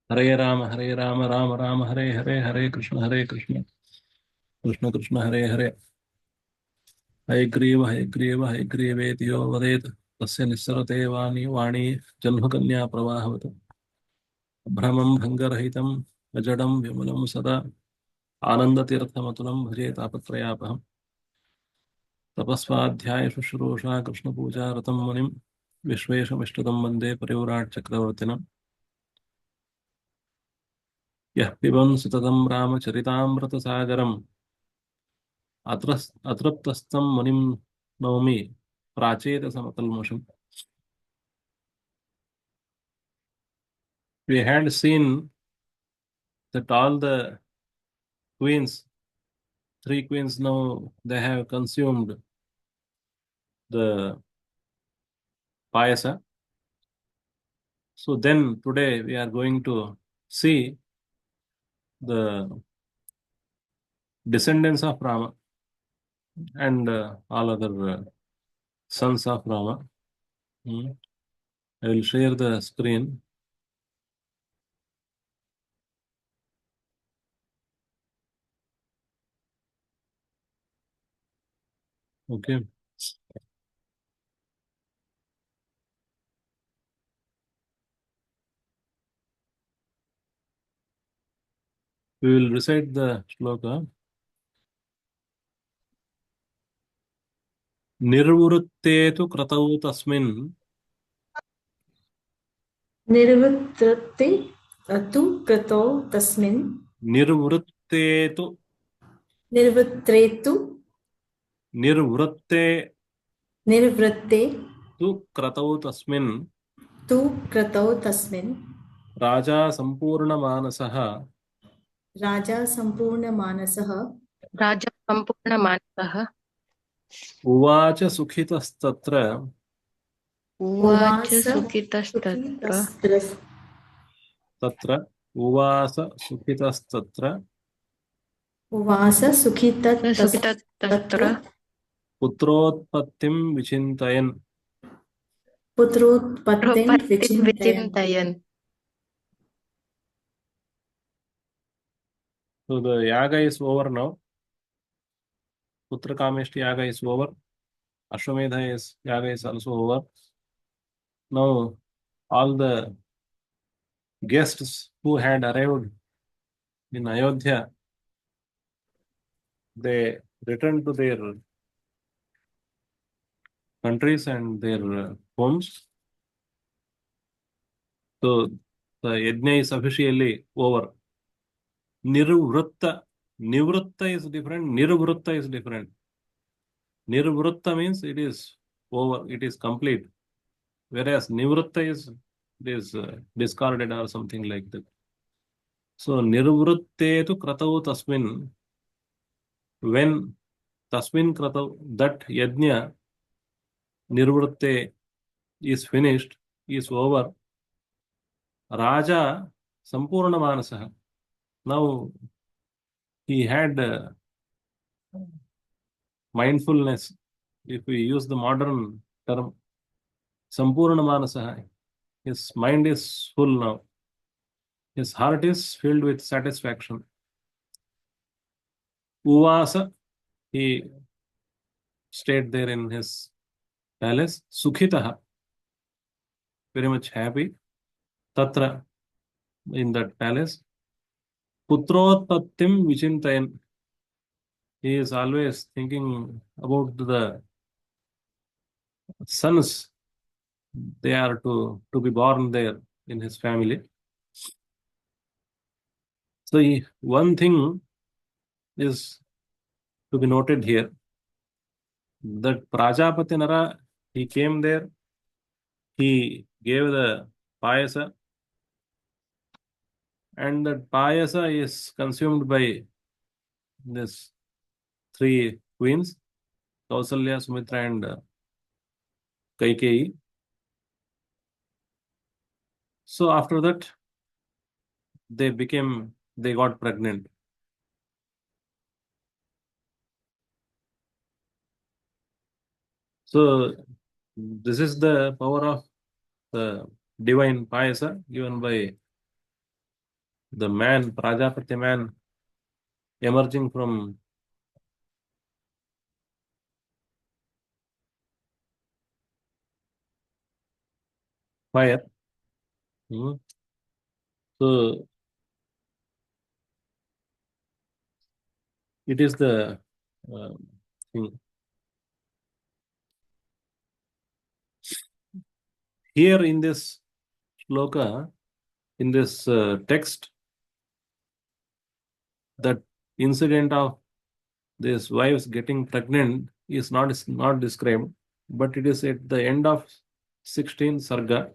Hare Rama, Rama Rama, Hare Hare, Hare Krishna, Krishna Krishna, Hare Hare. Hayagriva, Hayagrivetyo Vadet, Tasya Nisarate Vani, Jalbhakanya Pravahavata, Brahmam Bhangarahitam, Ajadam Vimalam Sada, Ananda Tirthamatulam, Bhaje Tapatrayapaham, Tapasvadhyaya Shushurusha, Krishna Puja Ratam Munim, Vishvesha Mishtadam Vande, Parivurat Chakravartinam, Yah Piban Sutadam Ramacharitamrata Sagaram, Atraptastam Munim Navami, Pracheta Samatalmosham. We had seen that all the queens, three queens now, they have consumed the payasa. So then today we are going to see the descendants of Rama and all other sons of Rama. I will share the screen. Okay. We will recite the shloka. Nirvuruttetu kratau tasmin. निर्वृत्ते तु कृतो तस्मिन् Nirvuruttetu. निर्वृत्तेतु Nirvrutte निर्वृत्ते tu kratau tasmin. तु कृतौ तस्मिन् Raja Sampurna Manasaha राजा सम्पूर्णमानसः राजा सम्पूर्णमानसः Uvacha Sukhitastatra उवाच उवास सुखितस्तत्र Tatra Uvasa Sukhitastatra उवास सुखितस्तत्र सुखितस्तत्र Putrotpattim Vichintayan. पुत्रोत्पत्तिं पत्तिं विचिन्तयन्. विचिन्तयन्. So the yaga is over now. Putra Kameshti yaga is over. Ashwamedha is yaga is also over. Now all the guests who had arrived in Ayodhya, they returned to their countries and their homes. So the yajna is officially over. Nirvrutta. Nivrutta is different. Nirvrutta is different. Nirvrutta means it is over, it is complete. Whereas Nivrutta is discarded or something like that. So Nirvrutte tu kratau tasmin. When tasmin kratau, that yajna Nirvrutte is finished, is over. Raja Sampurna Manasaha. Now he had mindfulness. If we use the modern term, Sampurna Manasaha, his mind is full now. His heart is filled with satisfaction. Uvasa, he stayed there in his palace. Sukhitaha, very much happy. Tatra, in that palace. Putrotpattim Vichintayan, he is always thinking about the sons. They are to be born there in his family. So one thing is to be noted here, that Prajapati Nara, he came there, he gave the payasa, and that payasa is consumed by this three queens, Kausalya, Sumitra, and Kaikeyi. So after that, they got pregnant. So this is the power of the divine payasa given by the man, Prajapati man, emerging from fire. So it is the thing. Here in this shloka, in this text, that incident of these wives getting pregnant is not described, but it is at the end of 16th sarga.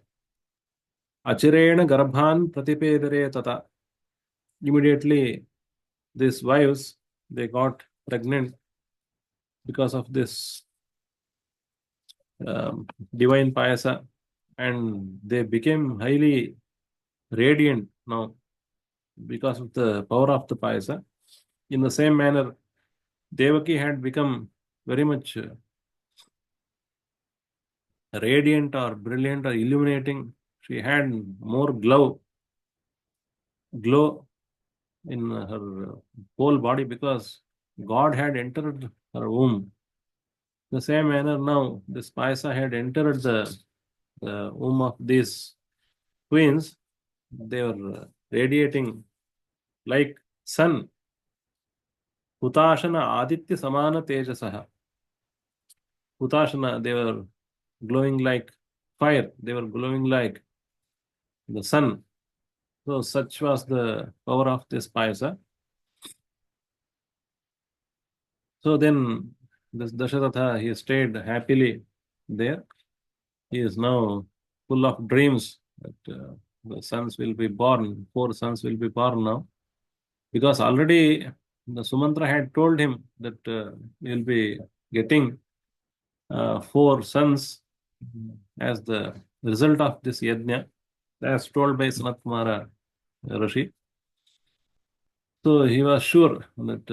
Achirena garbhan pratipedare tata. Immediately, these wives, they got pregnant because of this divine payasa, and they became highly radiant now because of the power of the payasa. In the same manner, Devaki had become very much radiant or brilliant or illuminating. She had more glow in her whole body because God had entered her womb. The same manner now, this Paisa had entered the womb of these twins. They were radiating like sun. Hutashana Aditya Samana Tejasaha. Hutashana, they were glowing like fire. They were glowing like the sun. So such was the power of this Paisa. So then this Dasharatha, he stayed happily there. He is now full of dreams that the sons will be born, 4 sons will be born now. Because already the Sumantra had told him that he will be getting 4 sons as the result of this yajna, as told by Sanat Kumara Rishi. So he was sure that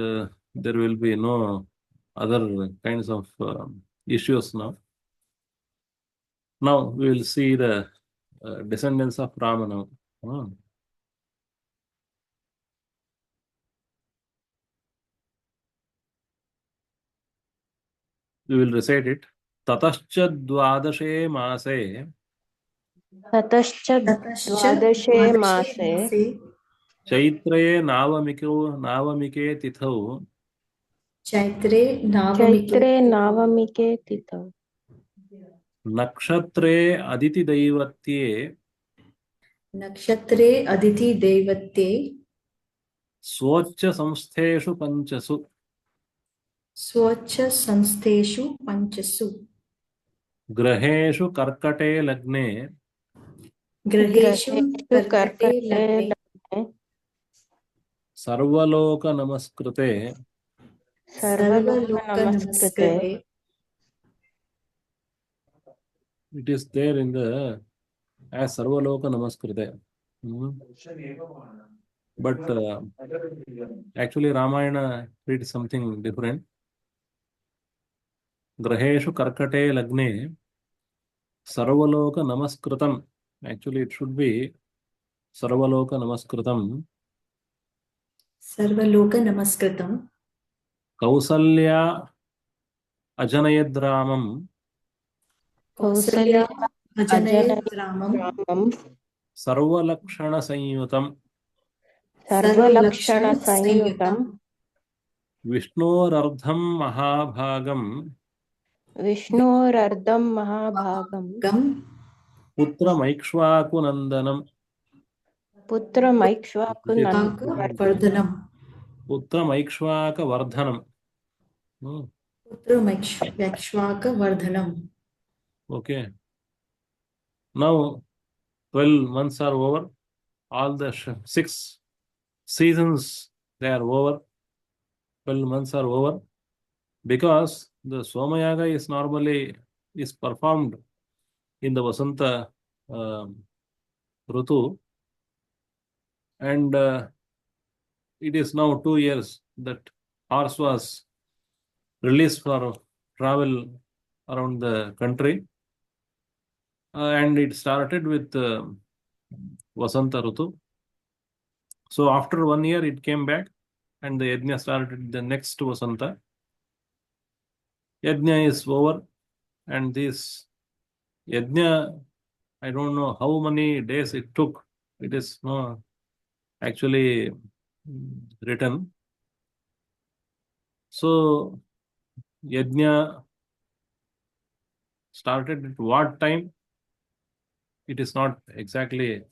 there will be no other kinds of issues now. Now we will see the descendants of Rama now. We will recite it. Tatascha dvadashe mase ततश्च ततश्च द्वादशे द्वादशे मासे मासे चैत्रे नावमिके तिथौ चैत्रे नावमिके चैत्रे नावमिके तिथौ नक्षत्रे अदिति दैवत्ये नक्षत्रे अदिति दैवत्ये स्वोच्च संस्थेषु पंचसु स्वच्छ संस्थेषु पंचसु ग्रहेषु कर्कटे लग्ने ग्रहेषु ग्रहेषु कर्कटे कर्कटे लग्ने लग्ने सर्वलोक नमस्कृते सर्वलोक सर्वलोक नमस्कृते नमस्कृते. it is there in the as sarvaloka namaskృతే. But actually Ramayana reads something different. Graheshu karkate lagne sarvaloka namaskritam. Actually it should be sarvaloka namaskritam. सर्वलोक नमस्कृतम्. Kausalya ajanayad ramam Kausalya Kausalya अजनयत् रामम् रामं sarvalakshana sanyutam सर्वलक्षण सर्वलक्षण संयुतं संयुतम्. Vishnorardham mahabhagam विष्णोरर्धं महाभागं गम् putra maikshakunandanam. पुत्रमैक्ष्वाकुनन्दनं वर्धनम्. Putra maikshavardhanam. पुत्रमैक्ष्वाक वर्धनम्. Okay. Now 12 months are over. All the 6 seasons, they are over. 12 months are over. Because the Somayaga is normally performed in the Vasanta Rutu. And it is now 2 years that horse was released for travel around the country. And it started with Vasanta Rutu. So after 1 year, it came back, and the yajna started the next Vasanta. Yajna is over, and this yajna, I don't know how many days it took. It is actually written. So yajna started at what time? It is not exactly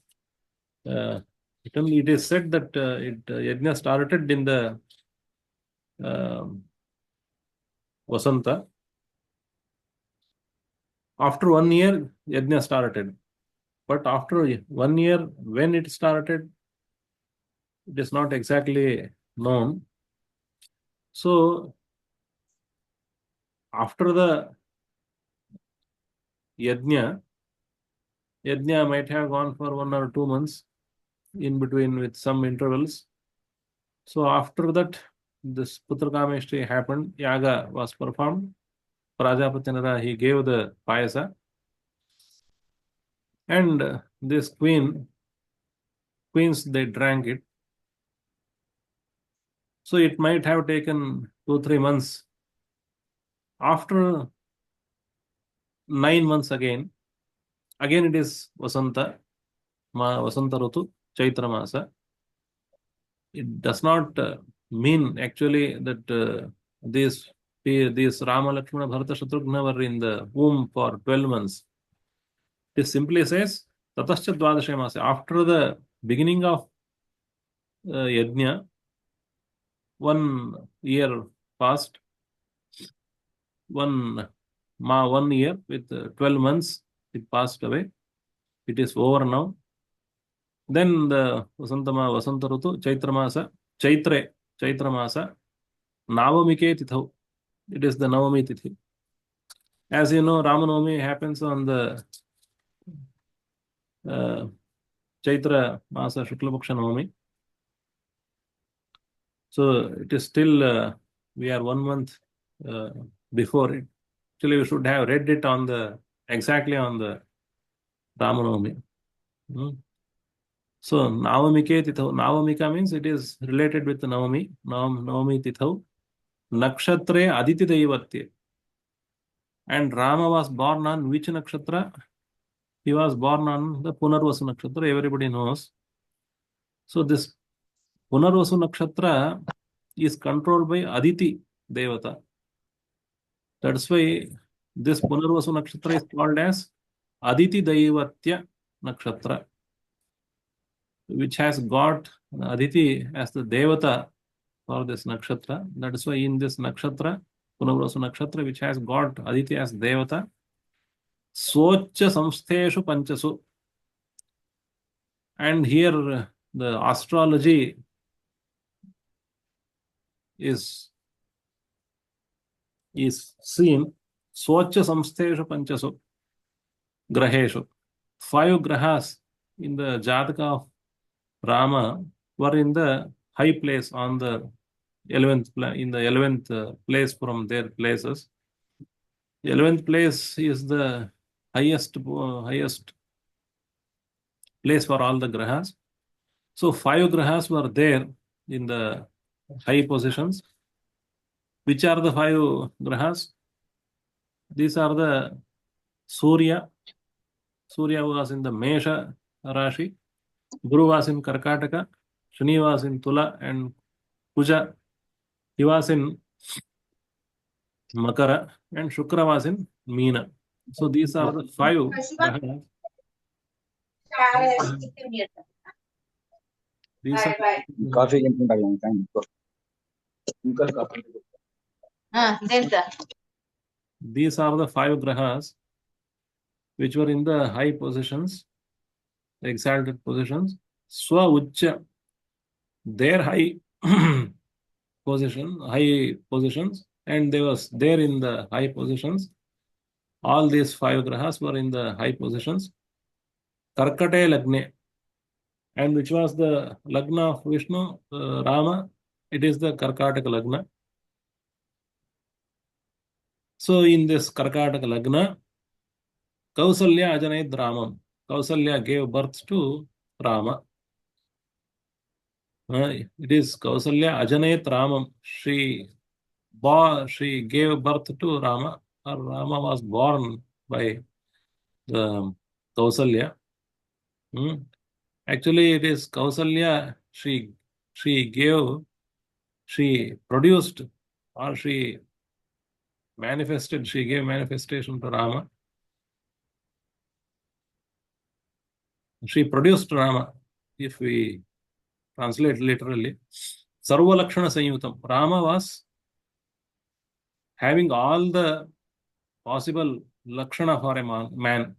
written. It is said that yajna started in the Vasanta. After 1 year, yajna started. But after 1 year, when it started, it is not exactly known. So after the yajna might have gone for 1 or 2 months in between with some intervals. So after that, this Putrakameshti happened. Yaga was performed. Prajapatinara, he gave the payasa. And this queens, they drank it. So it might have taken 2-3 months. After 9 months again it is Vasanta Rutu, Chaitra Masa. It does not mean actually that these Rama, Lakshmana, Bharata, Shatrughna were in the womb for 12 months. It simply says Tatascha Dvadashe Masa. After the beginning of Yajna, 1 year passed, 1 year with 12 months, it passed away. It is over now. Then the Vasanta Rutu, Chaitra Masa, Chaitra Masa, Navamike Tithau. It is the Navami Tithi. As you know, Ramanavami happens on the Chaitra Masa Shuklapaksha Navami. So it is still, we are 1 month before it. Actually, we should have read it exactly on the Ramanavami. So Navamike Tithau. Navamika means it is related with the Navami. Navami Tithau. Nakshatre Aditi Daivatya. And Rama was born on which nakshatra? He was born on the Punarvasu nakshatra. Everybody knows. So this Punarvasu nakshatra is controlled by Aditi Devata. That's why this Punarvasu nakshatra is called as Aditi Daivatya nakshatra, which has got Aditi as the Devata for this nakshatra. That's why in this nakshatra, Punarvasu nakshatra, which has got Aditi as Devata, Socha Samstheshu Panchasu. And here the astrology is seen. Socha Samstheshu Panchasu Graheshu. 5 grahas in the Jataka of Rama were in the high place on the 11th place from their places. The 11th place is the highest place for all the grahas. So 5 grahas were there in the high positions. Which are the 5 grahas? These are the Surya. Surya was in the Mesha Rashi. Guru was in Karkataka. Shani was in Tula, and Kuja, he was in Makara, and Shukra was in Meena. So these are the 5 grahas. Coffee These are the 5 grahas which were in the high positions, exalted positions. Swa Ucha, their high positions, and they was there in the high positions. All these 5 grahas were in the high positions. Karkate Lagne, and which was the Lagna of Vishnu, Rama, it is the Karkataka Lagna. So in this Karkataka Lagna, Kausalya Ajanayad Ramam. Kausalya gave birth to Rama. It is Kausalya Ajanayat Ramam. She gave birth to Rama, or Rama was born by the Kausalya. Actually, it is Kausalya. She produced, or she manifested. She gave manifestation to Rama. She produced Rama. If we translate literally, Sarva Lakshana Sanyutam. Rama was having all the possible Lakshana for a man.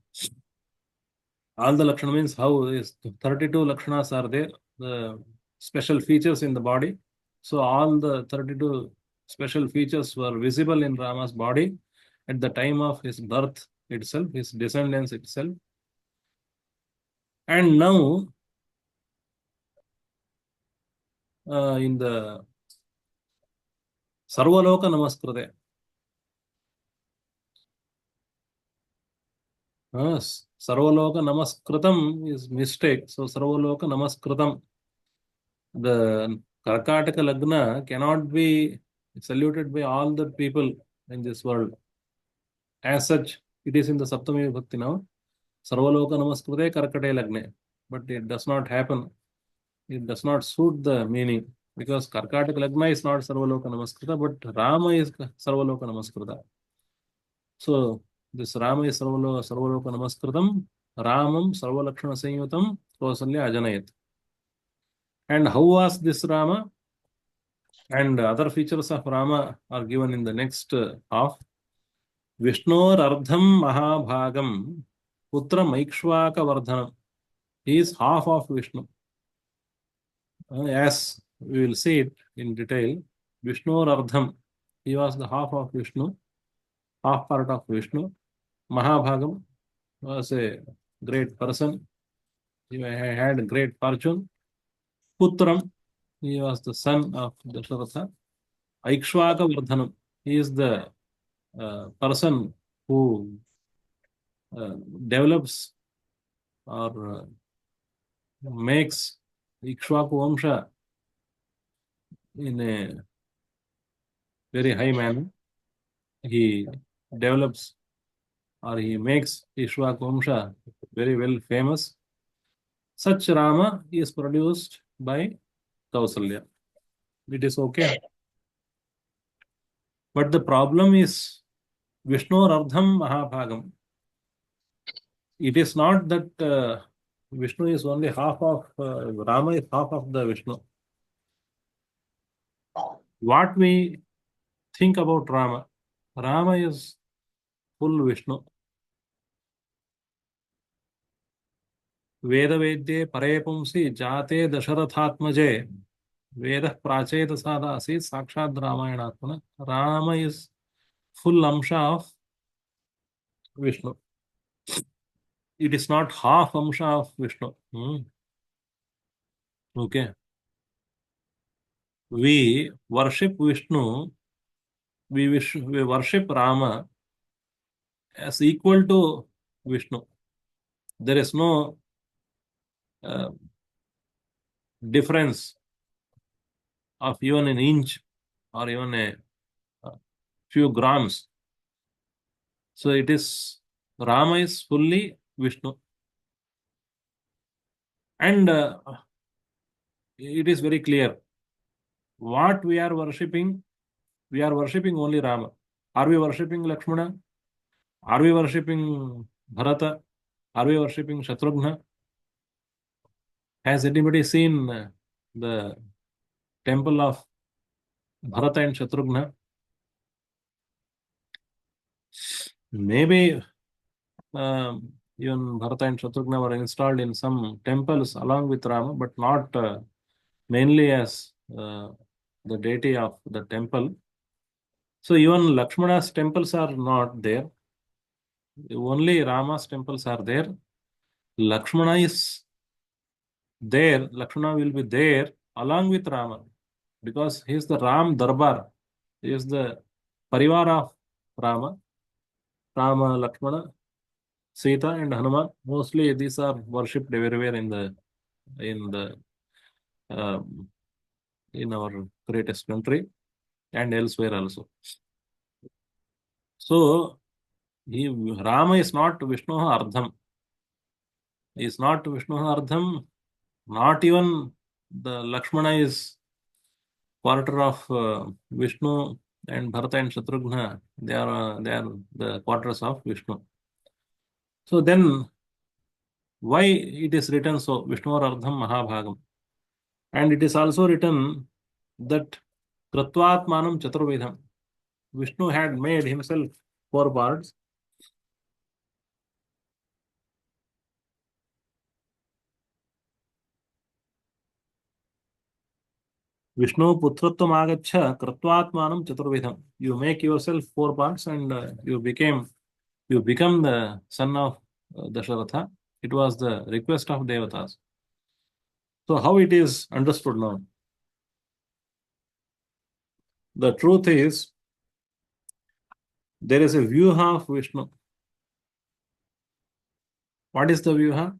All the Lakshana means how is 32 Lakshanas are there, the special features in the body. So all the 32 special features were visible in Rama's body at the time of his birth itself, his descendants itself. And now, in the Sarvaloka Namaskruta, Sarvaloka Namaskrutam is mistake. So Sarvaloka Namaskrutam. The Karnataka Lagna cannot be saluted by all the people in this world. As such, it is in the Saptami Bhakti now. Sarvaloka Namaskruta Karkate Lagne. But it does not happen. It does not suit the meaning. Because Karnataka Lagna is not Sarvaloka Namaskruta, but Rama is Sarvaloka Namaskruta. So, this Rama is Sarvaloka Namaskrutam, Ramam Sarvalakshana Sanyutam, Kausalya Ajanayat. And how was this Rama? And other features of Rama are given in the next half. Vishnor Ardham Mahabhagam Putra Maikshvaka Vardhanam. He is half of Vishnu. As we will see it in detail, Vishnor Ardham, he was the half of Vishnu, half part of Vishnu. Mahabhagam was a great person. He had a great fortune. Putram, he was the son of Dasharatha. Aikshvaka Vardhanam, he is the person who develops or makes Ikshvaku Vamsha in a very high manner. He develops or he makes Ikshvaku Vamsha very well famous. Such Rama is produced by Kausalya. It is okay. But the problem is Vishnu Ardham Mahabhagam. It is not that Vishnu is only half of, Rama is half of the Vishnu. What we think about Rama, Rama is full Vishnu. Veda Vedye Pare Pumsi Jate Dasharathatmaje Veda Pracheta Sadasi Sakshad Ramayanatmana. Rama is full Amsha of Vishnu. It is not half Amsha of Vishnu. Okay. We worship Vishnu, we worship Rama as equal to Vishnu. There is no difference of even an inch or even a few grams. So it is, Rama is fully Vishnu. And it is very clear. What we are worshipping only Rama. Are we worshipping Lakshmana? Are we worshipping Bharata? Are we worshipping Shatrughna? Has anybody seen the temple of Bharata and Shatrughna? Maybe even Bharata and Shatrughna were installed in some temples along with Rama, but not mainly as the deity of the temple. So even Lakshmana's temples are not there. Only Rama's temples are there. Lakshmana is there. Lakshmana will be there along with Rama because he is the Ram Darbar. He is the Parivar of Rama. Rama, Lakshmana, Sita and Hanuman. Mostly these are worshipped everywhere in the in our greatest country and elsewhere also. So, Rama is not Vishnu Ardham. He is not Vishnu Ardham. Not even the Lakshmana is quarter of Vishnu, and Bharata and Shatrughna, they are the quarters of Vishnu. So then, why it is written so Vishnu Ardham Mahabhagam? And it is also written that Kratvatmanam Chaturvedham. Vishnu had made himself 4 parts. Vishnu Putratvam Agacha Kratvatmanam Chaturvedham. You make yourself 4 parts and you become the son of Dasharatha. It was the request of Devatas. So how it is understood now? The truth is, there is a vyuha of Vishnu. What is the vyuha?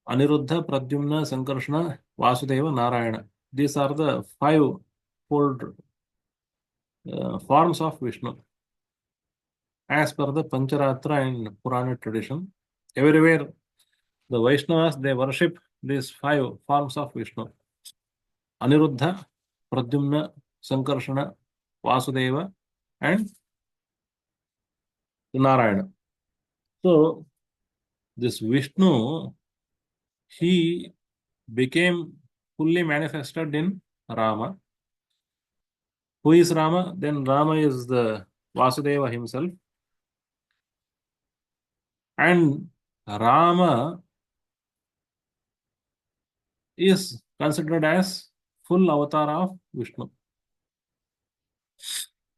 Aniruddha, Pradyumna, Sankarshana, Vasudeva, Narayana. These are the 5-fold forms of Vishnu. As per the Pancharatra and Purana tradition, everywhere the Vaishnavas, they worship these 5 forms of Vishnu. Aniruddha, Pradyumna, Sankarshana, Vasudeva, and Narayana. So, this Vishnu, he became fully manifested in Rama. Who is Rama? Then Rama is the Vasudeva himself. And Rama is considered as full avatar of Vishnu.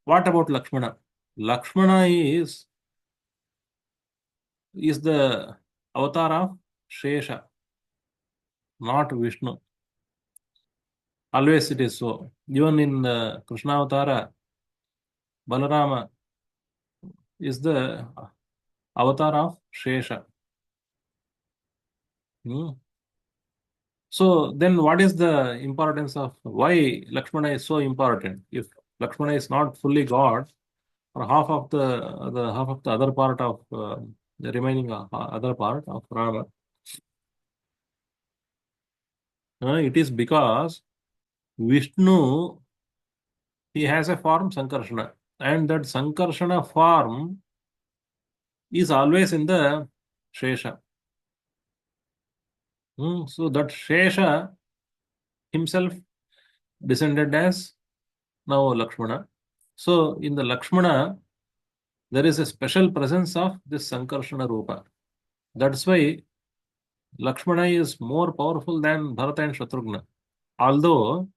What about Lakshmana? Lakshmana is the avatar of Shesha, not Vishnu. Always it is so. Even in the Krishna Avatara, Balarama is the avatar of Shesha. So then what is the importance of why Lakshmana is so important? If Lakshmana is not fully God, or half of the other part of the remaining other part of Rama, it is because Vishnu, he has a form Sankarshana, and that Sankarshana form is always in the Shesha. So that Shesha himself descended as now Lakshmana. So in the Lakshmana, there is a special presence of this Sankarshana Rupa. That's why Lakshmana is more powerful than Bharata and Shatrughna. Although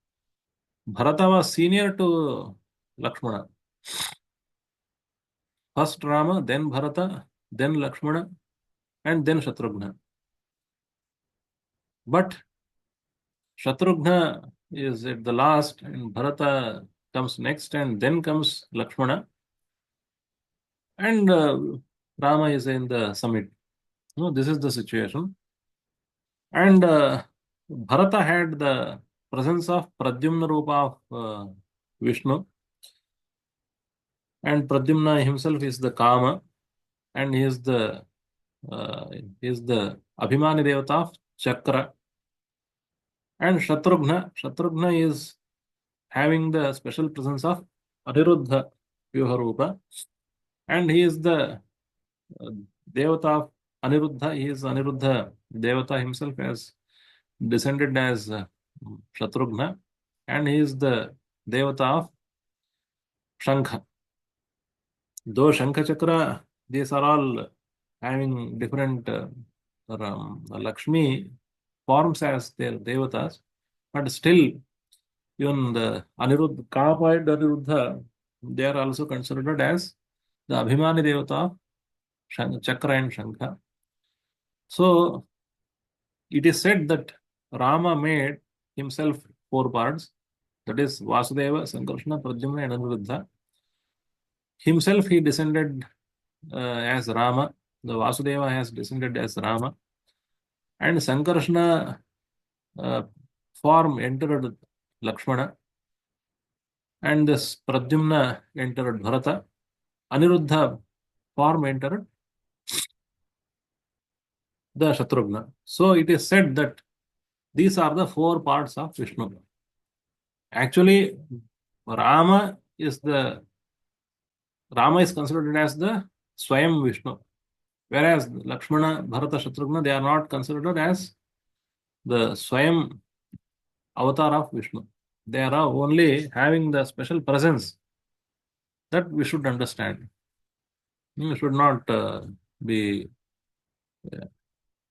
Bharata was senior to Lakshmana. First Rama, then Bharata, then Lakshmana, and then Shatrughna. But Shatrughna is at the last, and Bharata comes next, and then comes Lakshmana. And Rama is in the summit. This is the situation. And Bharata had the presence of Pradyumna Rupa of Vishnu. And Pradyumna himself is the Kama, and he is the Abhimani Devata of Chakra. And Shatrughna is having the special presence of Aniruddha Vyuha Rupa, and he is the Devata of Aniruddha. He is Aniruddha Devata himself, as descended as Shatrughna, and he is the Devata of Shankha. Though Shankha Chakra, these are all having different Lakshmi forms as their devatas, but still, even the Aniruddha, Kama and Aniruddha, they are also considered as the Abhimani Devata of Chakra and Shankha. So, it is said that Rama made himself 4 parts, that is Vasudeva, Sankarshana, Pradyumna, and Aniruddha. Himself he descended as Rama. The Vasudeva has descended as Rama, and Sankarshana form entered Lakshmana, and this Pradyumna entered Bharata. Aniruddha form entered the Shatrughna. So it is said that these are the four parts of Vishnu. Actually, Rama is considered as the Swayam Vishnu, whereas Lakshmana, Bharata, Shatrughna, they are not considered as the Swayam avatar of Vishnu. They are only having the special presence that we should understand. We should not be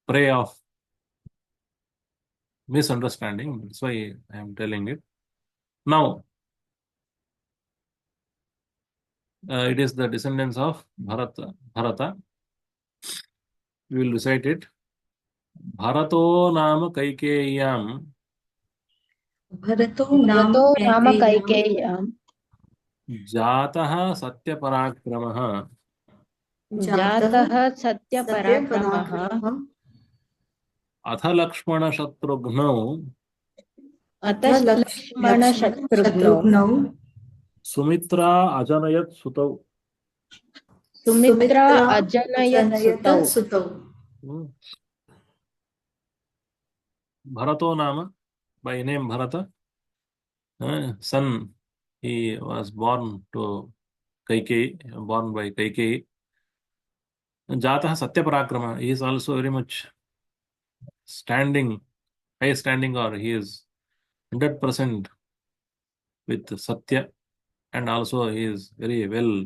prey of misunderstanding. That's why I am telling it. Now, it is the descendants of Bharata. We will recite it. Bharato nama Kaikeyam भरतो नाम भरतो नाम कैकेय्याम कैकेय्याम् जातः सत्यपराक्रमः जातः सत्यपराक्रमः सत्यपराक्रमः अथ लक्ष्मणशत्रुघ्नौ अथ लक्ष्मणशत्रुघ्नौ Sumitra अजनयत् सुतौ. Sumitra अजनयत् सुतौ. सुतौ. Bharato nama, by name Bharata, son, he was born to Kaikeyi, born by Kaikeyi. Jatah Satyaparakrama, he is also very much high standing, or he is 100% with Satya, and also he is very well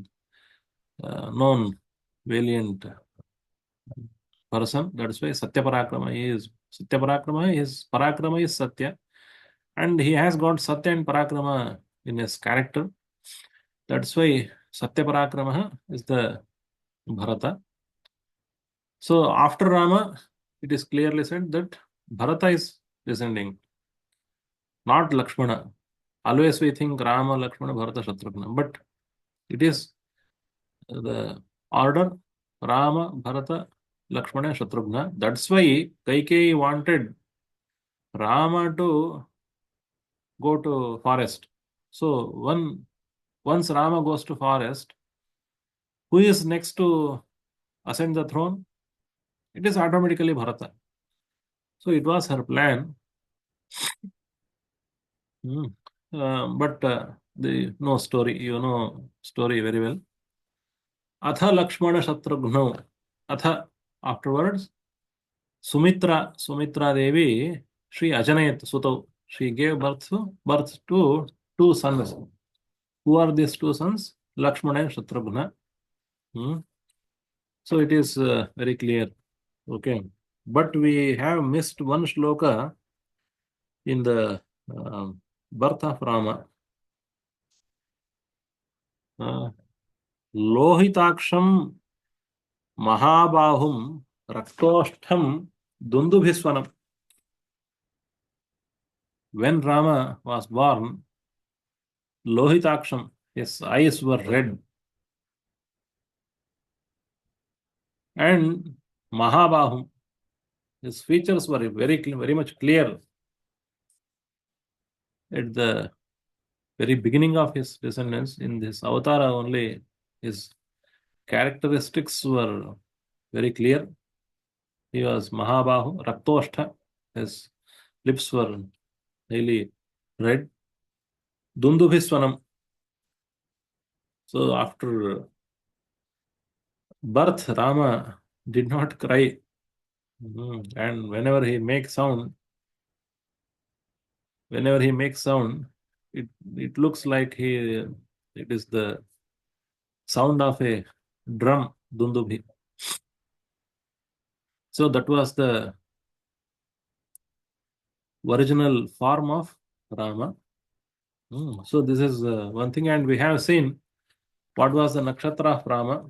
known, valiant person. That's why Satyaparakrama, his Parakrama is Satya, and he has got Satya and Parakrama in his character. That's why Satyaparakrama is the Bharata. So after Rama, it is clearly said that Bharata is descending, not Lakshmana. Always we think Rama, Lakshmana, Bharata, Shatrughna, but it is the order Rama, Bharata, Lakshmana, Shatrughna. That's why Kaikeyi wanted Rama to go to forest. So once Rama goes to forest, who is next to ascend the throne? It is automatically Bharata. So it was her plan. But no story, you know story very well. Atha Lakshmana Shatrughna. Atha, afterwards, Sumitra Devi, she Ajanayat Sutau. She gave birth to two sons. Who are these two sons? Lakshmana and Shatrughna. So it is very clear. Okay. But we have missed one shloka in the birth of Rama. Lohitaksham Mahabahum Raktoshtham Dundubhiswanam. When Rama was born, Lohitaksham, his eyes were red, and Mahabahum, his features were very much clear. At the very beginning of his descendants, in this avatara only, his characteristics were very clear. He was Mahabahu, Raktoshtha, his lips were highly red. Dundubhiswanam. So after birth, Rama did not cry. And whenever he makes sound, it looks like it is the sound of a drum, Dundubhi. So that was the original form of Rama. So this is one thing, and we have seen what was the nakshatra of Rama.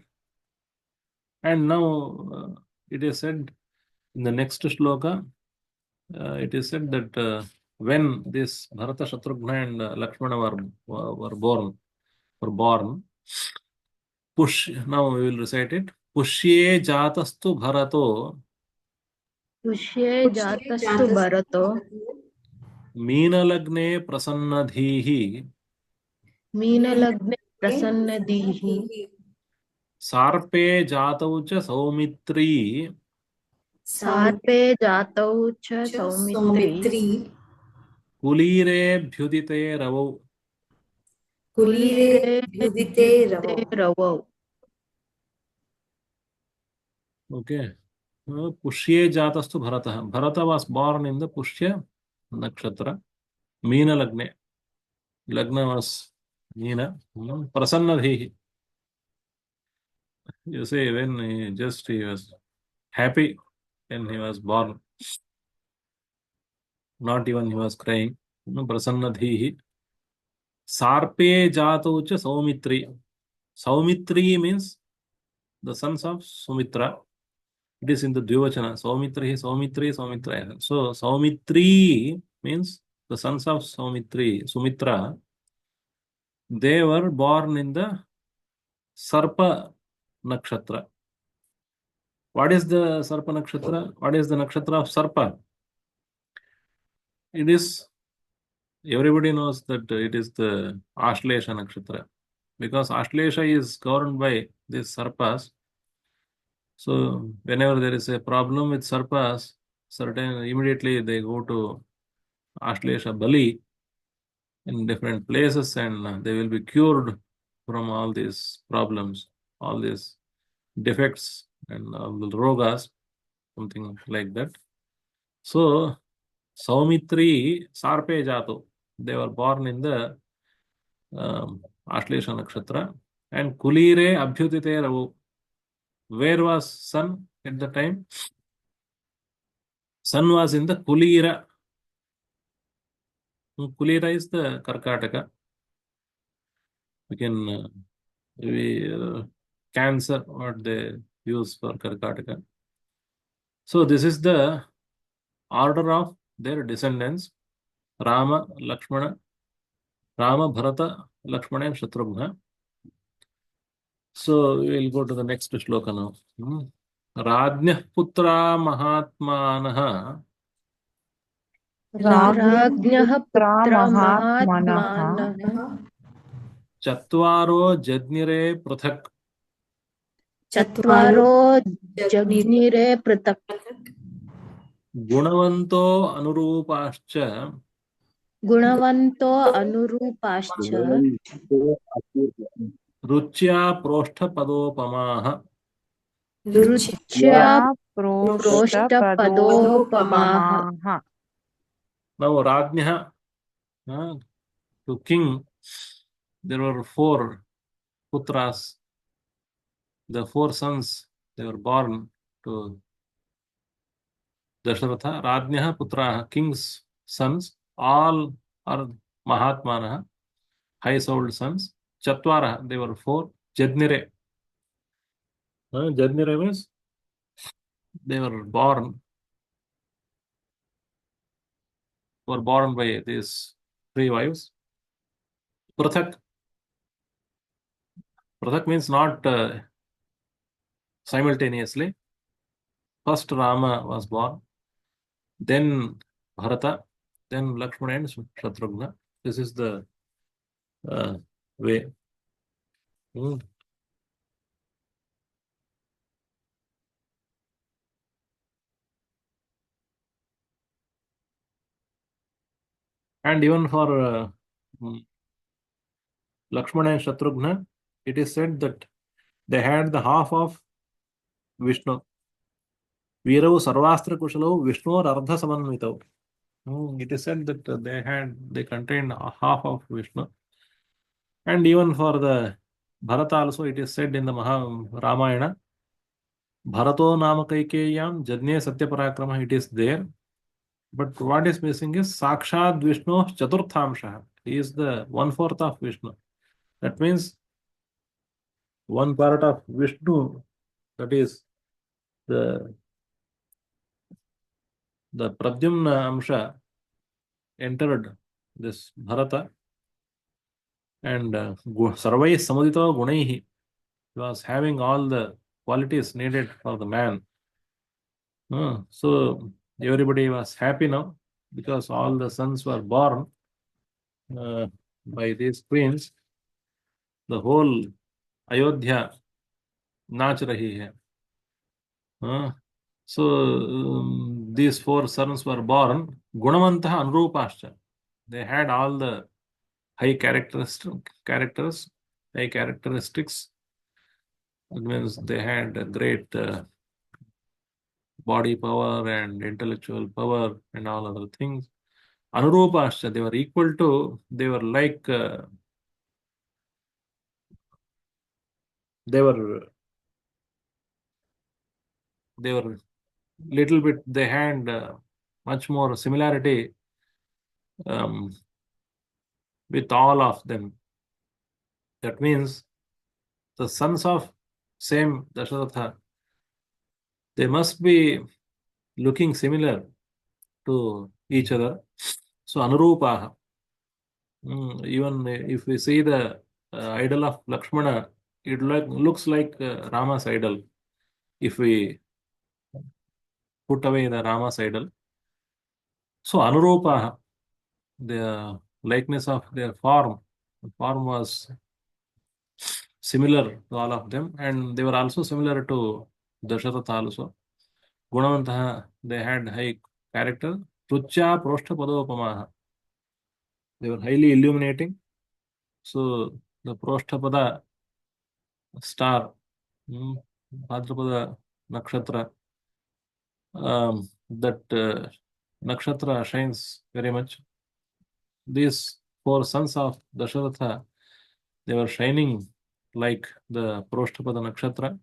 And now it is said in the next shloka, it is said that when this Bharata, Shatrughna and Lakshmana were born, now we will recite it. Pushye jatastu Bharato पुष्ये जातस्तु भरतो मीनलग्ने प्रसन्नधीः मीनलग्ने प्रसन्नदीः Sharpe जातौ च Saumitri Sharpe जातौ च Saumitri कुलीरेऽभ्युदिते रवौ. कुलीरे द्युदिते रवौ. Okay. Pushye jatastu Bharata. Bharata was born in the Pushya nakshatra. Meena Lagne. Lagna was Meena. Prasannadhihi. You say when he was happy when he was born. Not even he was crying. Prasannadhihi. Sarpe jatau cha Saumitri. Saumitri means the sons of Sumitra. It is in the Dvivachana. Saumitri, Saumitri, Saumitra. So Saumitri means the sons of Sumitra. They were born in the Sarpa Nakshatra. What is the Sarpa Nakshatra? What is the Nakshatra of Sarpa? It is, everybody knows that it is the Ashlesha Nakshatra. Because Ashlesha is governed by these Sarpas. So whenever there is a problem with Sarpas, immediately they go to Ashlesha Bali in different places and they will be cured from all these problems, all these defects and all the rogas, something like that. So, Saumitri Sarpe Jato, they were born in the Ashlesha Nakshatra. And Kulire Abhyutite Ravu. Where was sun at the time? Sun was in the Kulira. Kulira is the Karkataka. We can cancer what they use for Karkataka. So this is the order of their descendants: Rama, Lakshmana, Rama, Bharata, Lakshmana, and Shatrughna. So we will go to the next shloka now. Rajnyah putra mahatmanah राज्ञः पुत्र महात्मानः chatvaro jadnire prathak चत्वारो जग्निरे पृथक् गुणवन्तो अनुरूपाश्च गुणवन्तो अनुरूपाश्च रुच्या प्रोष्ठपदोपमाः. रुच्या प्रोष्ठपदोपमाः. Now Rajnyah, to king, there were 4 putras. The 4 sons, they were born to Dasharatha. Rajnyah putra, king's sons, all are Mahatmanah, high-souled sons. Chatvara, they were 4. Jadnire. Jadnire means they were born by these 3 wives. Prathak. Prathak means not simultaneously. First Rama was born, then Bharata, then Lakshmana and Shatrughna. This is the way. And even for Lakshmana and Shatrughna, it is said that they had the half of Vishnu. Veerau Sarvastra Kushalau Vishnu Ardha Samanvitau. It is said that they contained a half of Vishnu. And even for the Bharata also, it is said in the Ramayana, Bharato Namakaikeyam Jadne Satyaparakrama, it is there. But what is missing is Sakshad Vishnu Chaturthamsha. He is the 1/4 of Vishnu. That means one part of Vishnu, that is the Pradyumna Amsha, entered this Bharata, and Sarvai Samadito Gunaihi. He was having all the qualities needed for the man. So everybody was happy now. because all the sons were born by these queens, the whole Ayodhya नाच रही है. So these four sons were born Gunavantah Anurupascha. They had all the high high characteristics. It means they had a great body power and intellectual power and all other things. Anurupascha, they were equal to, they were like, they were little bit, they had much more similarity with all of them. That means the sons of same Dasharatha, they must be looking similar to each other. So Anurupaha. Even if we see the idol of Lakshmana, it looks like Rama's idol. If we put away the Rama's idol. So Anurupaha, the likeness of their form, the form was similar to all of them, and they were also similar to Dasharatha also. Gunavantaha, they had high character. Rucha Proshtapadopamaha, they were highly illuminating. So the Proshtapada star, Bhadrapada Nakshatra, that Nakshatra shines very much. These four sons of Dasharatha, they were shining like the Proshtapada Nakshatra.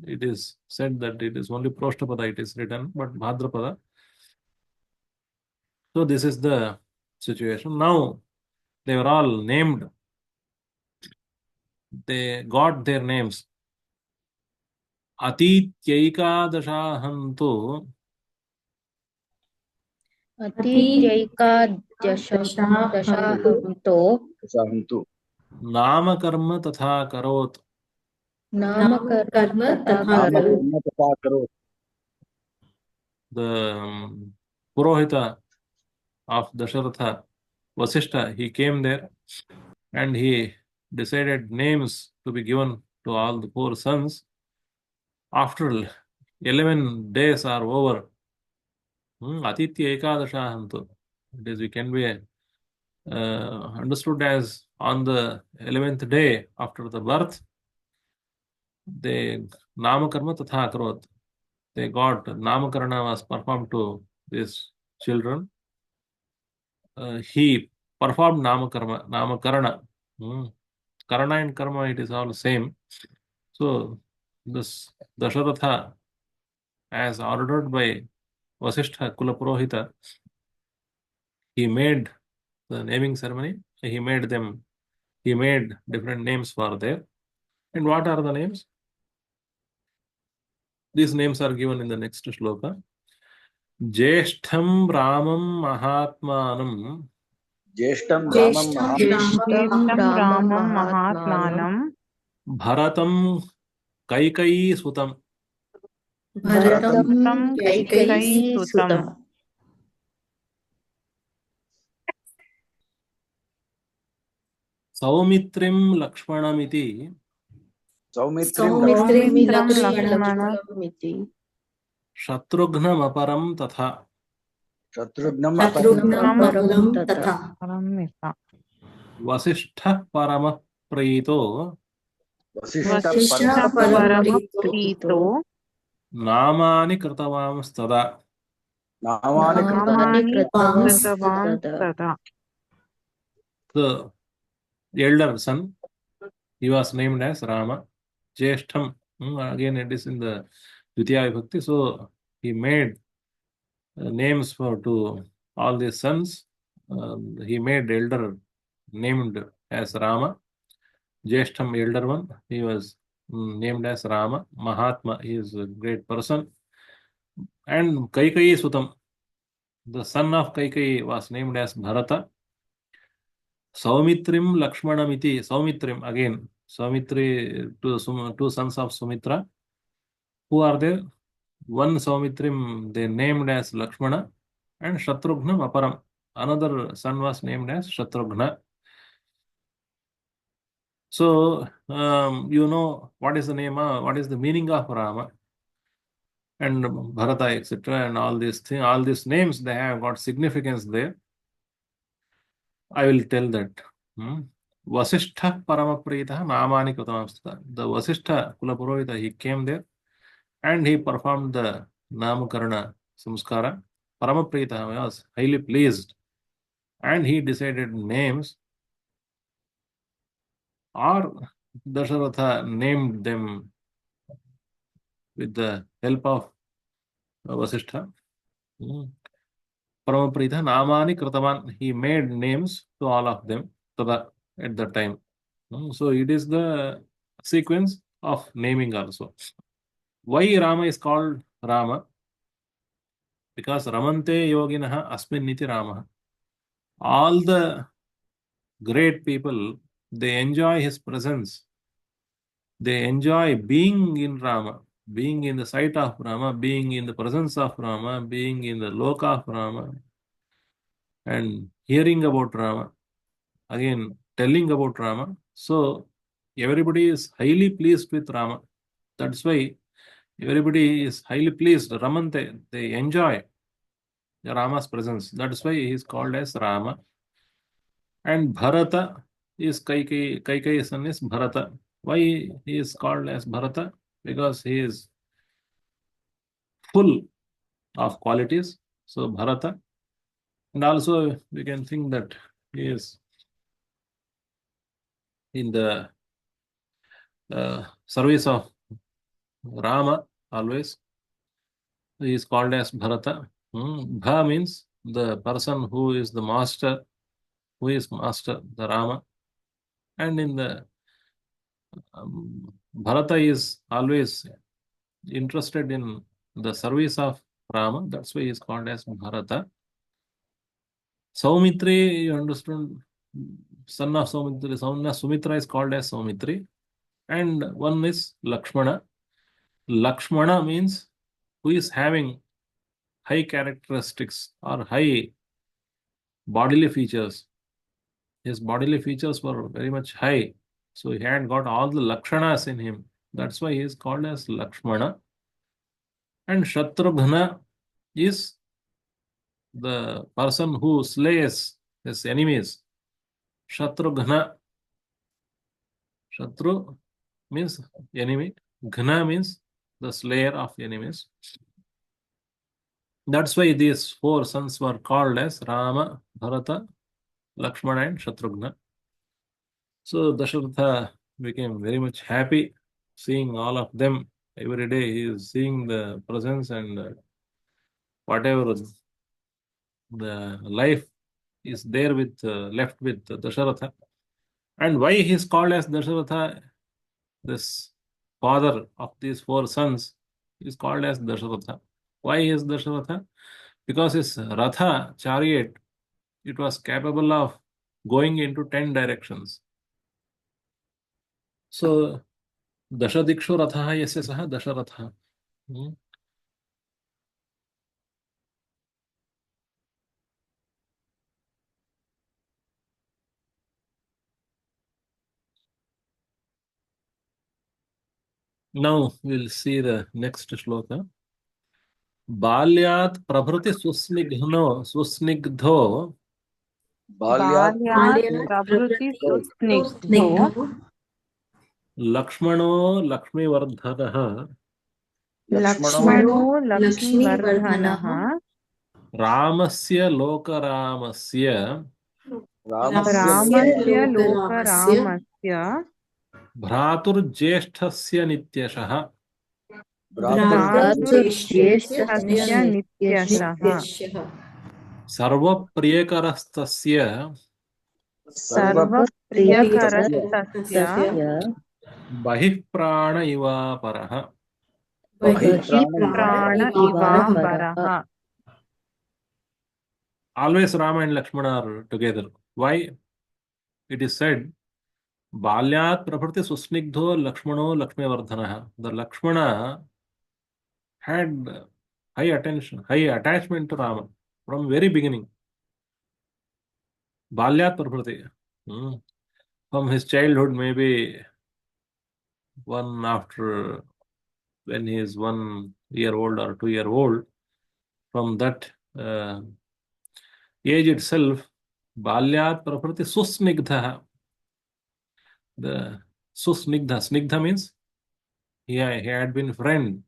It is said that it is only Proshtapada it is written, but Bhadrapada. So this is the situation. Now they were all named. They got their names. Atityaikadashahantu अतीत्यैकादशाहन्तो Sahantu. Namakarma Tatha Karot. नामकर्म तथा करो. Namakarma tatha karot. The Purohita of Dasharatha, Vasishtha, he came there and he decided names to be given to all the four sons. After 11 days are over, Atitya Ekadashahantu, it is, we can be understood as on the 11th day after the birth, they Namakarma Tatha Karot. They got Namakarana was performed to these children. He performed Namakarana. Karana and Karma, it is all same. So this Dasharatha, as ordered by Vasishtha Kulapurohita, he made the naming ceremony. He made different names for there. And what are the names? These names are given in the next shloka. Jeshtham Ramam Mahatmanam Jeshtam Jeshtam Ramam ज्येष्ठं रामं महात्मानं महात्मानं Bharatam Kaikayi Sutam. भरतं भरतं कैकेयीसुतं. कैकेयीसुतं. Saumitrim Lakshmanamiti Saumitrim सौमित्रिं सौमित्रं लक्ष्मणमिति Shatrughna Aparam Tatha. Shatrugnam शत्रुघ्नं aparam परमं तथा. Paramita. Vasishtha Parama Prayito Vasishtha वसिष्ठः param परमप्रीतो Namani Kritavam Stada. Namani नामानि नामानि कृतावान् कृतवान् तदा. तदा. The elder son, he was named as Rama. Jeshtham, again it is in the Dvitiya Vibhakti. So he made names for to all the sons. He made elder named as Rama. Jeshtham, elder one, he was named as Rama. Mahatma, he is a great person. And Kaikeyi Sutam, the son of Kaikeyi, was named as Bharata. Saumitrim Lakshmanamiti, Saumitrim, again, Saumitri, two sons of Sumitra. Who are there? One Saumitrim, they named as Lakshmana, and Shatrughna Aparam. Another son was named as Shatrughna. So, you know what is the name, what is the meaning of Rama and Bharata, etc., and all these things, all these names, they have got significance there. I will tell that. Vasishtha Paramaprita Namani Kratamastha. The Vasishtha Kulapurohita, he came there and he performed the Namakarana Samskara. Paramaprita was highly pleased and he decided names, or Dasharatha named them with the help of Vasishtha. Paramaprita Namani Krataman. He made names to all of them tada at that time. So it is the sequence of naming also. Why Rama is called Rama? Because Ramante Yoginaha Asmin Niti Rama. All the great people, they enjoy his presence. They enjoy being in Rama, being in the sight of Rama, being in the presence of Rama, being in the loka of Rama, and hearing about Rama, again telling about Rama. So everybody is highly pleased with Rama. That's why everybody is highly pleased. Ramante, they enjoy Rama's presence. That's why he is called as Rama. And Bharata is Kaikeyi's son is Bharata. Why he is called as Bharata? Because he is full of qualities. So Bharata. And also we can think that he is in the service of Rama always. He is called as Bharata. Bha means the person who is the master, the Rama. And in the Bharata is always interested in the service of Rama. That's why he is called as Bharata. Saumitri, you understand, son of Saumitri, son of Sumitra is called as Saumitri. And one is Lakshmana. Lakshmana means who is having high characteristics or high bodily features. His bodily features were very much high. So he had got all the Lakshanas in him. That's why he is called as Lakshmana. And Shatrughna is the person who slays his enemies. Shatrughna. Shatru means enemy. Ghna means the slayer of enemies. That's why these four sons were called as Rama, Bharata, Lakshmana, and Shatrughna. So Dasharatha became very much happy seeing all of them. Every day he is seeing the presence and whatever the life is there with left with Dasharatha. And why he is called as Dasharatha? This father of these four sons is called as Dasharatha. Why is Dasharatha? Because his Ratha, chariot, it was capable of going into 10 directions. So, Dashadikshu Ratha yasya saha Dasharatha. Now we'll see the next shloka. Balyat prabhrati susnigdho Balyat बाल्यात् प्रभृति सुस्निग्धो Lakshmano Lakshmivardhanah लक्ष्मणो लक्ष्मीवर्धनः Ramasya Lokaramasya रामस्य लोकरामस्य Bhraturjyeshthasya Nityashah भ्रातुर्ज्येष्ठस्य नित्यशः Sarvapriyakarastasya सर्वप्रियकरस्तस्य Bahih Prana Iva Paraha. प्राण इवापरः. Always Rama and Lakshmana are together. Why? It is said, Balyat Prabhrati Susnigdho Lakshmano Lakshmivardhanah. The Lakshmana had high attachment to Rama. from very beginning. Balyat Prakriti. From his childhood, maybe one after when he is 1 year old or 2 year old, from that age itself, Balyat Prakriti Susnigdha. The Susnigdha. Snigdha means he had been friend.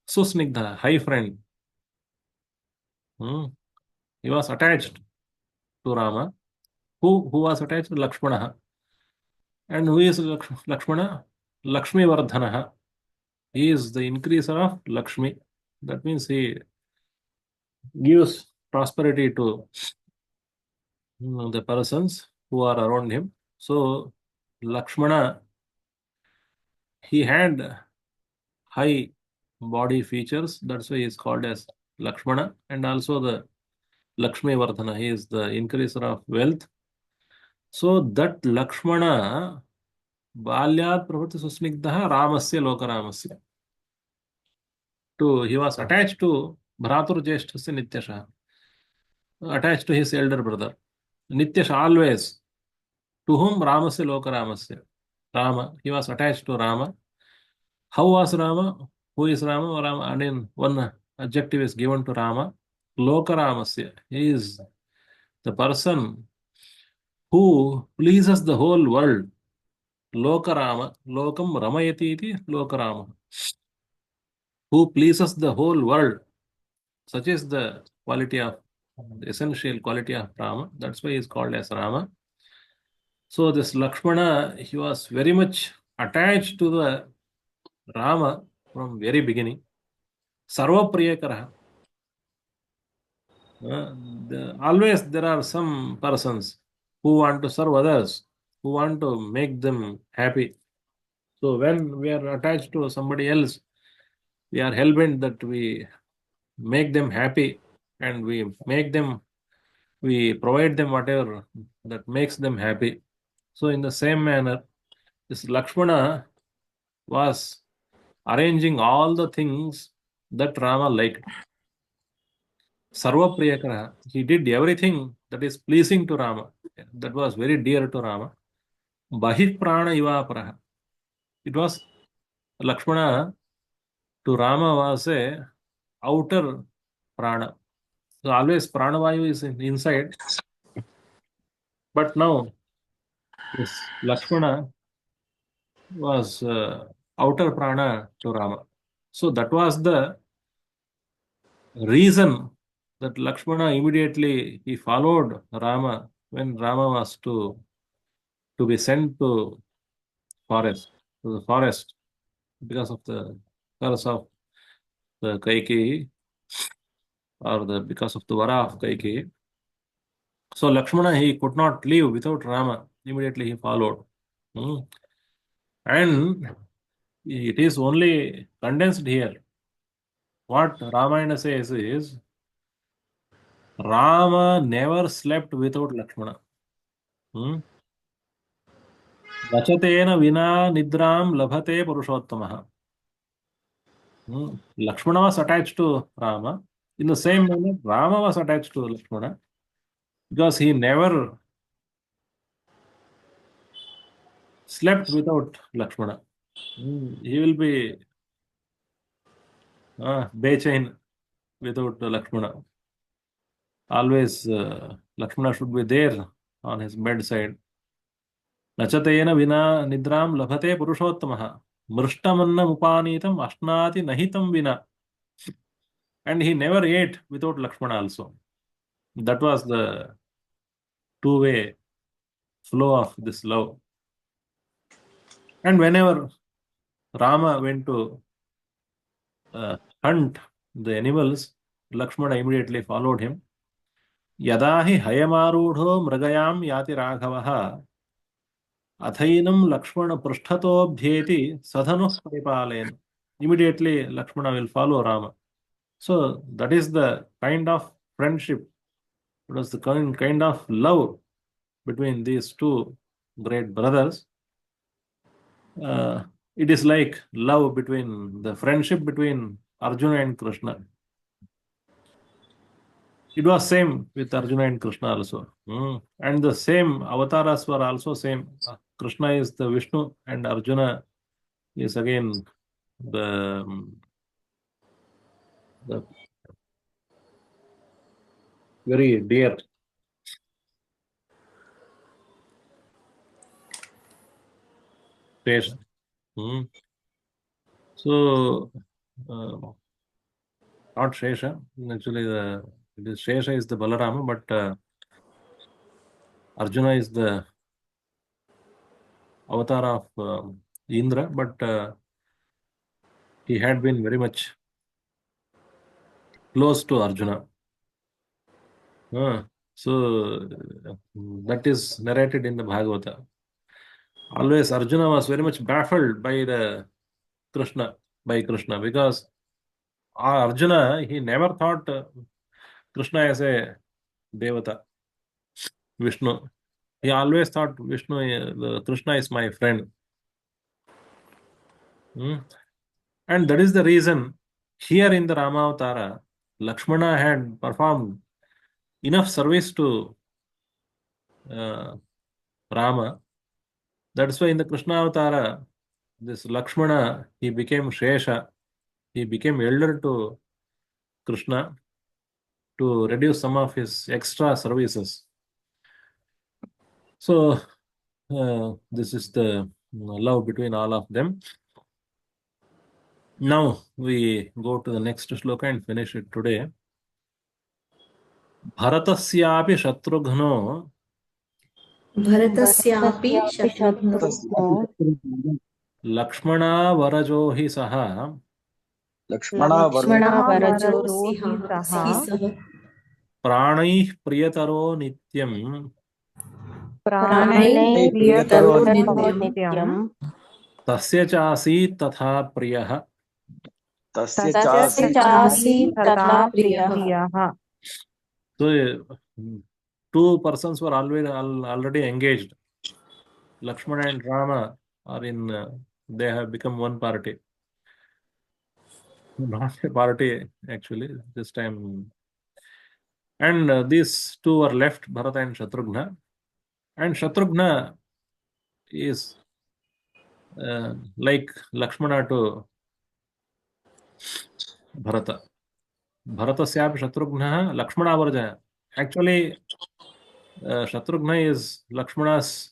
Susnigdha, high friend. He was attached to Rama. Who was attached to Lakshmana? And who is Lakshmana? Lakshmivardhanaha. He is the increaser of Lakshmi. That means he gives prosperity to the persons who are around him. So Lakshmana, he had high body features. That's why he is called as Lakshmana. And also the Lakshmi Vardhana. He is the increaser of wealth. So that Lakshmana, Balyat Pravritti Susnigdha Ramasya Lokaramasya. He was attached to Bhratur Jeshthasya Nityasha. Attached to his elder brother. Nityasha always. To whom? Ramasya Lokaramasya. Rama. He was attached to Rama. How was Rama? Who is Rama? Rama. And in one adjective is given to Rama. Lokaramasya. He is the person who pleases the whole world. Lokarama. Lokam Ramayati iti Lokarama. Who pleases the whole world. Such is the quality of, the essential quality of Rama. That's why he is called as Rama. So this Lakshmana, he was very much attached to the Rama from very beginning. Sarva Priyakara. Always there are some persons who want to serve others, who want to make them happy. So when we are attached to somebody else, we are hell-bent that we make them happy and we provide them whatever that makes them happy. So in the same manner, this Lakshmana was arranging all the things that Rama liked. Sarva Priyakara. He did everything that is pleasing to Rama. That was very dear to Rama. Bahih Prana Ivaparaha. It was Lakshmana to Rama was a outer prana. So always Pranavayu is inside. But now this Lakshmana was outer prana to Rama. So that was the reason that Lakshmana immediately he followed Rama when Rama was to be sent to the forest because of the curse of the Kaikeyi or because of the Vara of Kaikeyi. So Lakshmana he could not leave without Rama. Immediately he followed. And it is only condensed here. What Ramayana says is Rama never slept without Lakshmana. Vachatena vina nidram labhate purushottamaha. Lakshmana was attached to Rama. In the same manner, Rama was attached to Lakshmana because he never slept without Lakshmana. He will be bechain without Lakshmana. Always Lakshmana should be there on his bedside. Nachatena vina nidram labhate purushottamaha. Mrishtamanna upanitam ashnati nahitam vina. And he never ate without Lakshmana also. That was the two-way flow of this love. And whenever Rama went to hunt the animals, Lakshmana immediately followed him. Yadahi hayamarudho mragayam yati raghavaha athainam Lakshmana prushthato bhyeti sadhanu paripalayan. Immediately Lakshmana will follow Rama. So that is the kind of friendship, it was the kind of love between these two great brothers. It is like love between the friendship between Arjuna and Krishna. It was same with Arjuna and Krishna also. And the same avatars were also same. Krishna is the Vishnu and Arjuna is again the very dear. Face. So, not Shesha. Actually, Shesha is the Balarama, but Arjuna is the avatar of Indra, but he had been very much close to Arjuna. So that is narrated in the Bhagavata. Always Arjuna was very much baffled by Krishna because Arjuna, he never thought Krishna as a Devata, Vishnu. He always thought Krishna is my friend. And that is the reason here in the Ramavatara, Lakshmana had performed enough service to Rama. That's why in the Krishna Avatara, this Lakshmana, he became Shesha. He became elder to Krishna to reduce some of his extra services. So, this is the love between all of them. Now, we go to the next shloka and finish it today. Bharatasyapi Shatrughno भरतस्यापि शत्रुघ्नो Lakshmana Varajo hi saha Lakshmana लक्ष्मणावरजो लक्ष्मणावरजो हि सः Pranaih Priyataro Nityam प्राणैः प्रियतरो नित्यम् नित्यम् Tasya Chasi Tatha Priyaha. Tasya तस्य chasi चासि तथा प्रियः प्रियः. So, two persons were already engaged. Lakshmana and Rama are they have become one party. Not a party, actually, this time. And these two were left, Bharata and Shatrughna. And Shatrughna is like Lakshmana to Bharata. Bharata Syap Shatrughna Lakshmana Varja. Actually, Shatrughna is Lakshmana's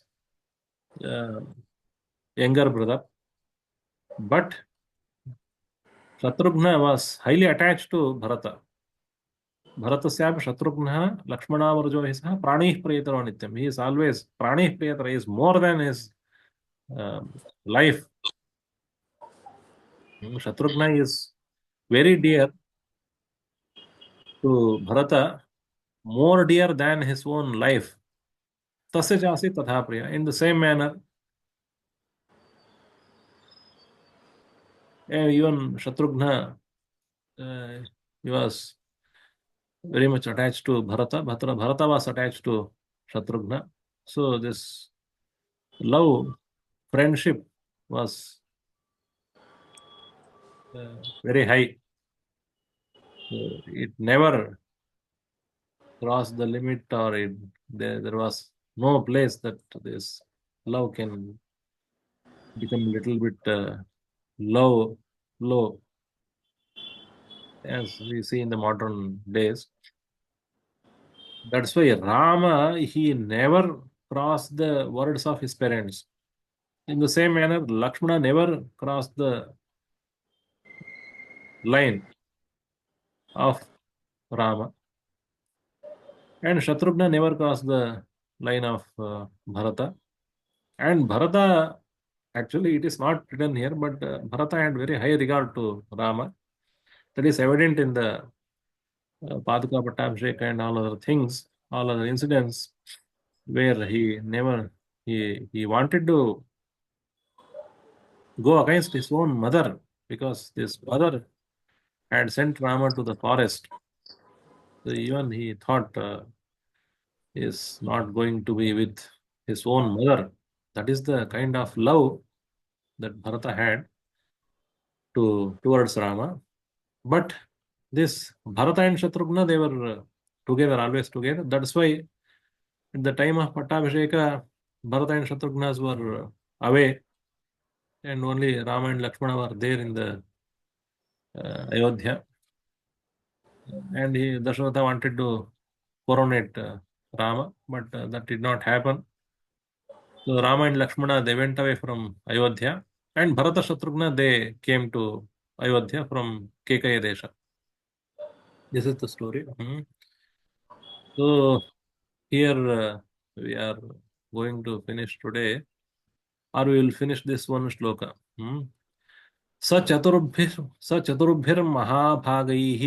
younger brother. But Shatrughna was highly attached to Bharata. Bharatasyapi Shatrughna Lakshmana Varjo is Pranih Priyataro Nityam. He is always Pranih Priyatara. He is more than his life. Shatrughna is very dear to Bharata, more dear than his own life. Tasya Chasi Tatha Priya. In the same manner, even Shatrughna, he was very much attached to Bharata. Bharata was attached to Shatrughna. So this love, friendship was very high. It never crossed the limit, or there was no place that this love can become a little bit low, as we see in the modern days. That's why Rama, he never crossed the words of his parents. In the same manner, Lakshmana never crossed the line of Rama. And Shatrughna never crossed the line of Bharata. And Bharata, actually, it is not written here, but Bharata had very high regard to Rama. That is evident in the Paduka Pattabhisheka and all other things, all other incidents where he wanted to go against his own mother because this mother had sent Rama to the forest. So even he thought is not going to be with his own mother. That is the kind of love that Bharata had towards Rama. But this Bharata and Shatrughna, they were together, always together. That's why at the time of Pattabhisheka, Bharata and Shatrughnas were away, and only Rama and Lakshmana were there in the Ayodhya. And Dasharatha wanted to coronate Rama, but that did not happen. So Rama and Lakshmana, they went away from Ayodhya, and Bharata Shatrughna, they came to Ayodhya from Kekaya Desha. This is the story. So here we are going to finish today, or we will finish this one shloka. सचतुर्भिर् महाभागैः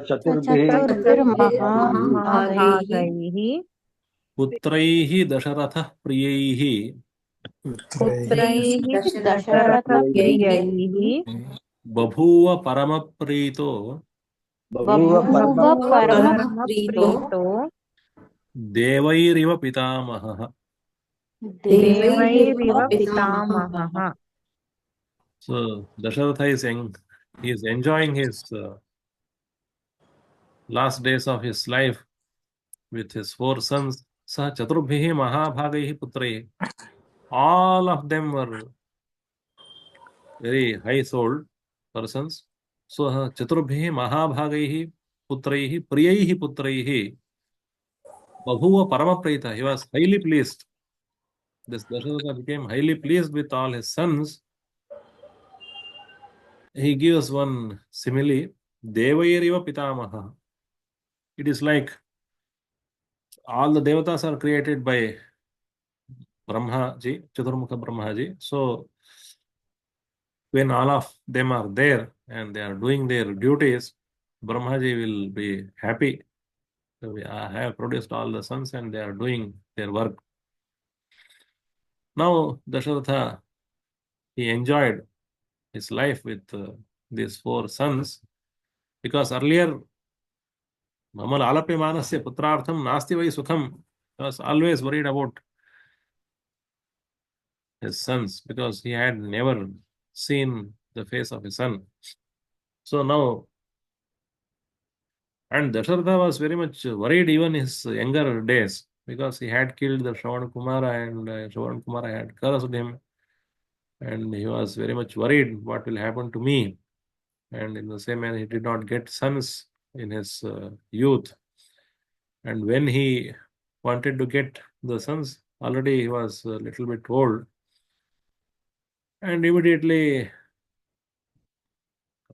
चतुर्भिः चतुर्भिर्महाभागैः पुत्रैः दशरथः प्रियैः पुत्रैः दशरथप्रियैः बभूव परमप्रीतो परमप्रीतो देवैरिव पितामहः. देवैरिव पितामहः. So Dasharatha he is enjoying his last days of his life with his 4 sons. Sa Chaturbhihi Mahabhagaihi Putraihi. All of them were very high-souled persons. So Chaturbhihi Mahabhagaihi Putraihi Priyaihi Putraihi Babhuva Paramaprita. He was highly pleased. This Dasharatha became highly pleased with all his sons. He gives one simile, Devairiva Pitamaha. It is like all the devatas are created by Brahmaji, Chaturmukha Brahmaji. So when all of them are there and they are doing their duties, Brahmaji will be happy. So we have produced all the sons and they are doing their work. Now Dasharatha, he enjoyed his life with these 4 sons, because earlier Mamal Alape Manasya Putrartham Nasti Vai Sukham was always worried about his sons, because he had never seen the face of his son. So now, and Dasharatha was very much worried even his younger days, because he had killed the Shravan Kumara, and Shravan Kumara had cursed him, and he was very much worried what will happen to me. And in the same manner, he did not get sons in his youth. And when he wanted to get the sons, already he was a little bit old. And immediately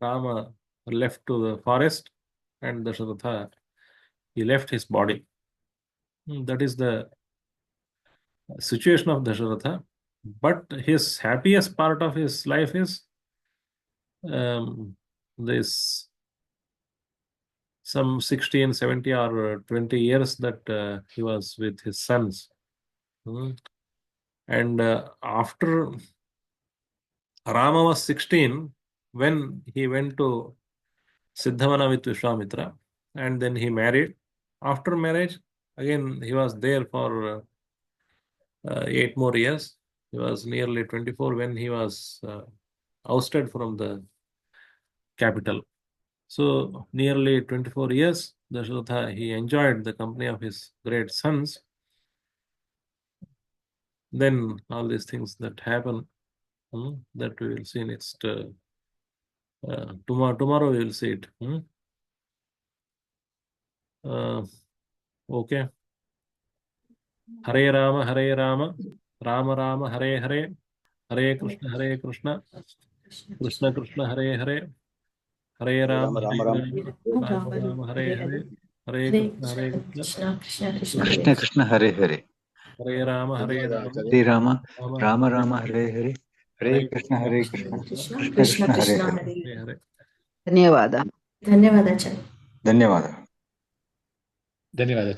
Rama left to the forest, and Dasharatha, he left his body. That is the situation of Dasharatha. But his happiest part of his life is this some 16, 70 or 20 years that he was with his sons. And after Rama was 16, when he went to Siddhavana with Vishwamitra, and then he married. After marriage, again he was there for 8 more years. He was nearly 24 when he was ousted from the capital. So nearly 24 years, Dasharatha, he enjoyed the company of his great sons. Then all these things that happen, that we will see next. Tomorrow we will see it. Okay. Hare Rama, Rama Rama, Hare Hare, Hare Krishna, Krishna Krishna, Hare Hare, Hare Rama, Rama Rama Rama Rama, Hare Hare, Hare Krishna, Krishna Krishna Hare Hare, Hare Rama, Hare Hare Rama, Rama Rama Hare Hare, Hare Krishna, Krishna Krishna Hare Hare. ಧನ್ಯವಾದ. ಧನ್ಯವಾದ. ಧನ್ಯವಾದ.